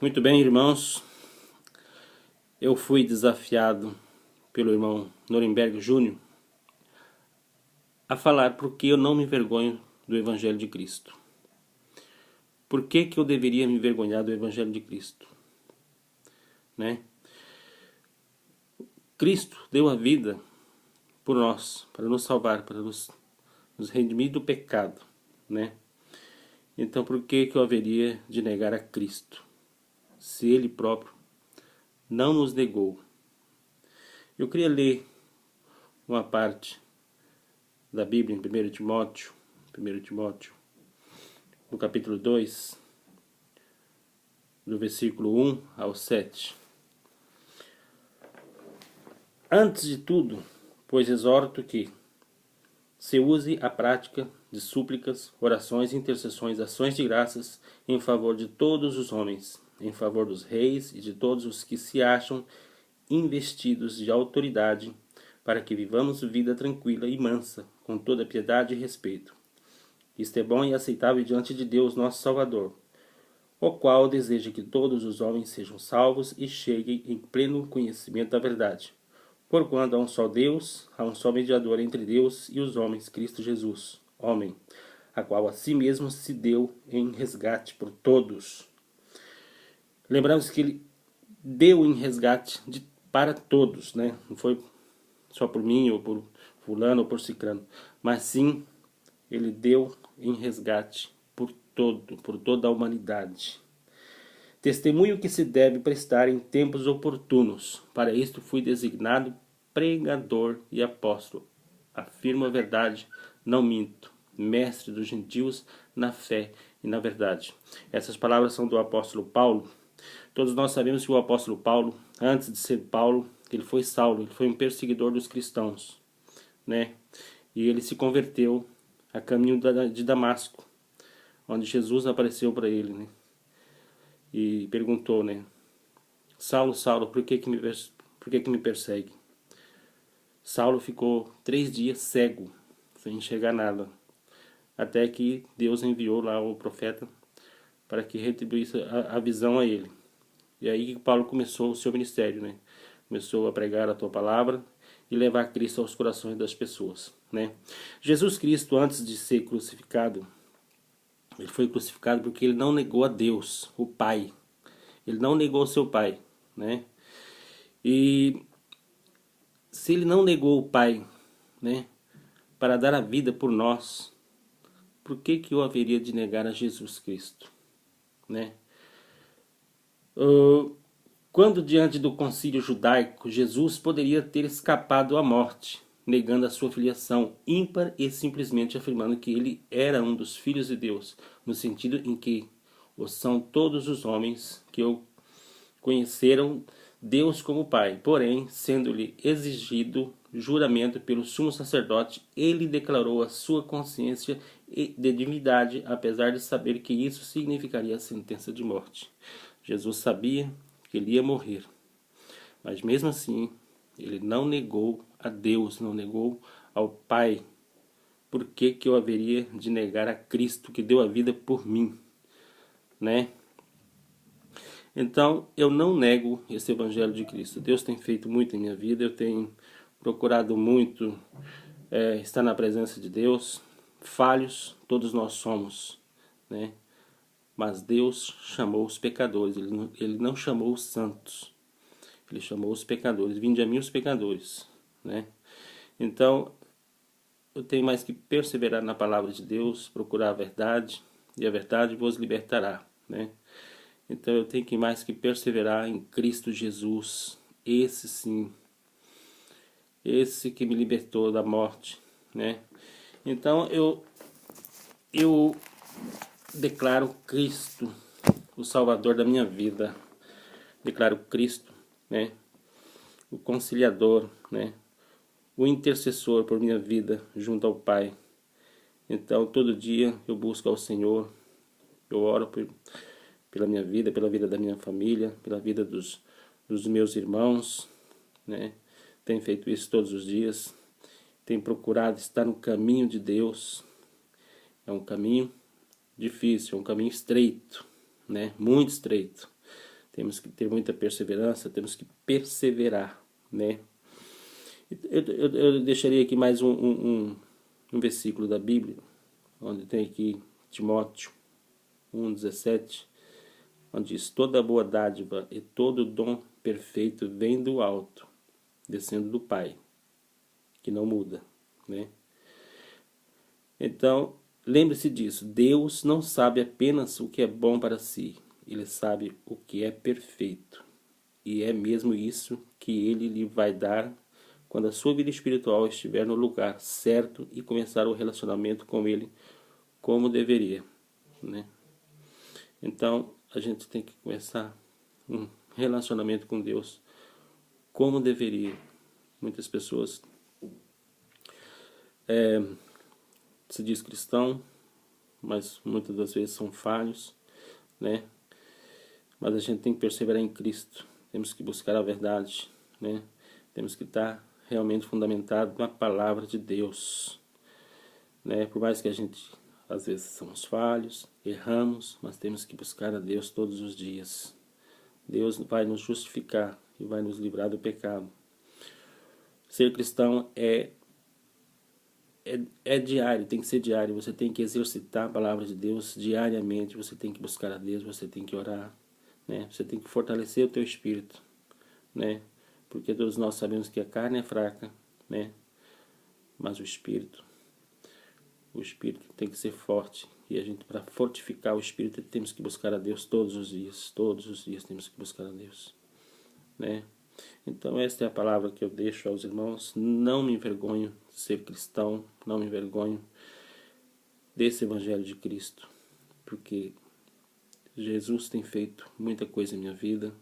Muito bem, irmãos. Eu fui desafiado pelo irmão Norimberg Júnior a falar porque eu não me envergonho do Evangelho de Cristo. Por que que eu deveria me envergonhar do Evangelho de Cristo? Né? Cristo deu a vida por nós, para nos salvar, para nos redimir do pecado, né? Então por que que eu haveria de negar a Cristo, se Ele próprio não nos negou? Eu queria ler uma parte da Bíblia em 1 Timóteo, no capítulo 2, do versículo 1 ao 7. Antes de tudo, pois exorto que se use a prática de súplicas, orações, intercessões, ações de graças em favor de todos os homens, em favor dos reis e de todos os que se acham investidos de autoridade, para que vivamos vida tranquila e mansa, com toda piedade e respeito. Isto é bom e aceitável diante de Deus, nosso Salvador, o qual deseja que todos os homens sejam salvos e cheguem em pleno conhecimento da verdade. Porquanto há um só Deus, há um só mediador entre Deus e os homens, Cristo Jesus, homem, a qual a si mesmo se deu em resgate por todos. Lembramos que ele deu em resgate para todos, né? Não foi só por mim, ou por fulano, ou por ciclano, mas sim, ele deu em resgate por toda a humanidade. Testemunho que se deve prestar em tempos oportunos. Para isto fui designado pregador e apóstolo. Afirmo a verdade, não minto. Mestre dos gentios na fé e na verdade. Essas palavras são do apóstolo Paulo. Todos nós sabemos que o apóstolo Paulo, antes de ser Paulo, ele foi Saulo, ele foi um perseguidor dos cristãos, né? E ele se converteu a caminho de Damasco, onde Jesus apareceu para ele, né? E perguntou, né? Saulo, Saulo, por que que me persegue? Saulo ficou 3 dias cego, sem enxergar nada, até que Deus enviou lá o profeta para que retribuísse a visão a ele. E aí Paulo começou o seu ministério, né? Começou a pregar a tua palavra e levar Cristo aos corações das pessoas, né? Jesus Cristo, antes de ser crucificado, ele foi crucificado porque ele não negou a Deus, o Pai. Ele não negou seu Pai, né? E se ele não negou o Pai, né, para dar a vida por nós, por que que eu haveria de negar a Jesus Cristo, né? Quando diante do concílio judaico, Jesus poderia ter escapado à morte, negando a sua filiação ímpar e simplesmente afirmando que ele era um dos filhos de Deus, no sentido em que o são todos os homens que o conheceram Deus como Pai. Porém, sendo-lhe exigido juramento pelo sumo sacerdote, ele declarou a sua consciência de divindade, apesar de saber que isso significaria a sentença de morte. Jesus sabia que ele ia morrer, mas mesmo assim, ele não negou a Deus, não negou ao Pai. Por que que eu haveria de negar a Cristo que deu a vida por mim, né? Então, eu não nego esse Evangelho de Cristo. Deus tem feito muito em minha vida, eu tenho procurado muito estar na presença de Deus. Falhos, todos nós somos, né? Mas Deus chamou os pecadores, ele não chamou os santos. Ele chamou os pecadores. Vinde a mim os pecadores, né? Então, eu tenho mais que perseverar na palavra de Deus, procurar a verdade, e a verdade vos libertará, né? Então eu tenho que mais que perseverar em Cristo Jesus, esse sim, esse que me libertou da morte, né? Então eu declaro Cristo o Salvador da minha vida, declaro Cristo, né? O conciliador, né? O intercessor por minha vida junto ao Pai. Então todo dia eu busco ao Senhor, eu oro pela minha vida, pela vida da minha família, pela vida dos meus irmãos, né? Tenho feito isso todos os dias, tenho procurado estar no caminho de Deus. É um caminho difícil, é um caminho estreito, né? Muito estreito, Temos que ter muita perseverança, temos que perseverar, né? Eu deixaria aqui mais um versículo da Bíblia, onde tem aqui Timóteo 1,17, onde diz: toda boa dádiva e todo dom perfeito vem do alto, descendo do Pai, que não muda, né? Então, lembre-se disso, Deus não sabe apenas o que é bom para si, Ele sabe o que é perfeito. E é mesmo isso que Ele lhe vai dar quando a sua vida espiritual estiver no lugar certo e começar o relacionamento com Ele como deveria, né? Então, a gente tem que começar um relacionamento com Deus como deveria. Muitas pessoas se diz cristão, mas muitas das vezes são falhos, né? Mas a gente tem que perseverar em Cristo. Temos que buscar a verdade, né? Temos que estar realmente fundamentado na palavra de Deus, né? Por mais que a gente às vezes somos falhos, erramos, mas temos que buscar a Deus todos os dias. Deus vai nos justificar e vai nos livrar do pecado. Ser cristão é diário, tem que ser diário. Você tem que exercitar a palavra de Deus diariamente. Você tem que buscar a Deus, você tem que orar, né? Você tem que fortalecer o teu espírito, né? Porque todos nós sabemos que a carne é fraca, né? Mas o espírito tem que ser forte. E a gente, para fortificar o espírito, temos que buscar a Deus todos os dias. Todos os dias temos que buscar a Deus, né? Então esta é a palavra que eu deixo aos irmãos. Não me envergonho de ser cristão, não me envergonho desse evangelho de Cristo, porque Jesus tem feito muita coisa em minha vida.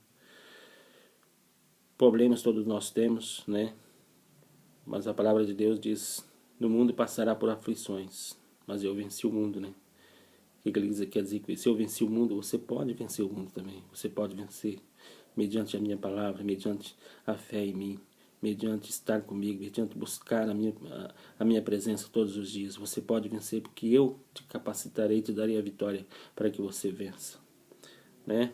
Problemas todos nós temos, né? Mas a palavra de Deus diz: no mundo passará por aflições, mas eu venci o mundo, né? O que ele quer dizer que se eu venci o mundo, você pode vencer o mundo também. Você pode vencer mediante a minha palavra, mediante a fé em mim, mediante estar comigo, mediante buscar a minha presença todos os dias. Você pode vencer, porque eu te capacitarei, te darei a vitória para que você vença, né?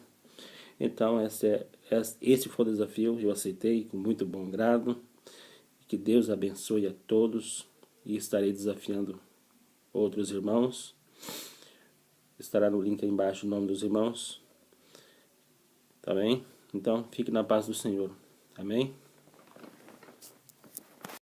Então esse foi o desafio, eu aceitei com muito bom grado. Que Deus abençoe a todos, e estarei desafiando outros irmãos. Estará no link aí embaixo o nome dos irmãos. Tá bem? Então, fique na paz do Senhor. Amém?